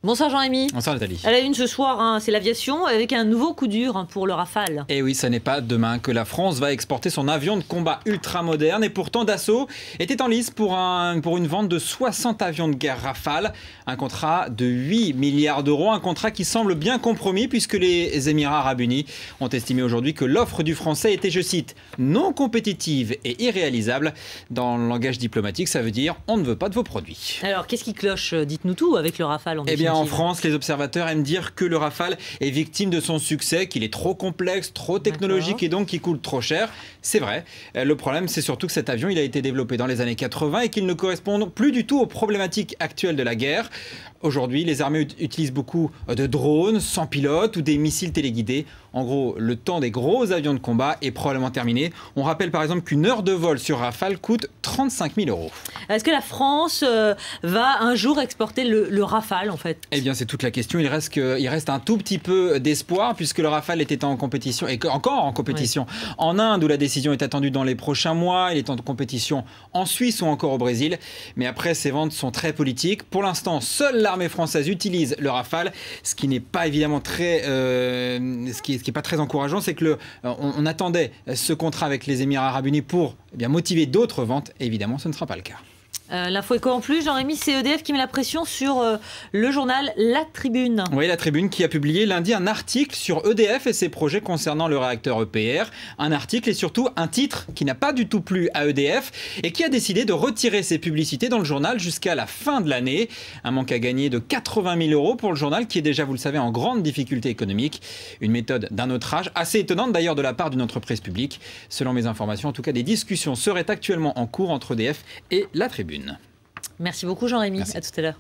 Bonsoir Jean-Rémy. Bonsoir Nathalie. À la une ce soir, c'est l'aviation avec un nouveau coup dur pour le Rafale. Et oui, ce n'est pas demain que la France va exporter son avion de combat ultra moderne. Et pourtant, Dassault était en lice pour une vente de 60 avions de guerre Rafale. Un contrat de 8 milliards d'euros. Un contrat qui semble bien compromis puisque les Émirats Arabes Unis ont estimé aujourd'hui que l'offre du français était, je cite, non compétitive et irréalisable. Dans le langage diplomatique, ça veut dire on ne veut pas de vos produits. Alors, qu'est-ce qui cloche? Dites-nous tout avec le Rafale en définitive. En France, les observateurs aiment dire que le Rafale est victime de son succès, qu'il est trop complexe, trop technologique et donc qu'il coûte trop cher. C'est vrai. Le problème, c'est surtout que cet avion il a été développé dans les années 80 et qu'il ne correspond plus du tout aux problématiques actuelles de la guerre. Aujourd'hui, les armées utilisent beaucoup de drones sans pilote ou des missiles téléguidés. En gros, le temps des gros avions de combat est probablement terminé. On rappelle par exemple qu'une heure de vol sur Rafale coûte 35 000 euros. Est-ce que la France va un jour exporter le Rafale en fait? Eh bien, c'est toute la question. Il reste un tout petit peu d'espoir puisque le Rafale était en compétition, et encore en compétition en Inde où la décision est attendue dans les prochains mois. Il est en compétition en Suisse ou encore au Brésil. Mais après, ces ventes sont très politiques. Pour l'instant, seule l'armée française utilise le Rafale, ce qui n'est pas évidemment ce qui est pas très encourageant, c'est que on attendait ce contrat avec les Émirats Arabes Unis pour motiver d'autres ventes. Et évidemment, ce ne sera pas le cas. L'info éco en plus, Jean-Rémy, c'est EDF qui met la pression sur le journal La Tribune. Oui, La Tribune qui a publié lundi un article sur EDF et ses projets concernant le réacteur EPR. Un article et surtout un titre qui n'a pas du tout plu à EDF et qui a décidé de retirer ses publicités dans le journal jusqu'à la fin de l'année. Un manque à gagner de 80 000 euros pour le journal qui est déjà, vous le savez, en grande difficulté économique. Une méthode d'un autre âge, assez étonnante d'ailleurs de la part d'une entreprise publique. Selon mes informations, en tout cas, des discussions seraient actuellement en cours entre EDF et La Tribune. Merci beaucoup Jean-Rémy, à tout à l'heure.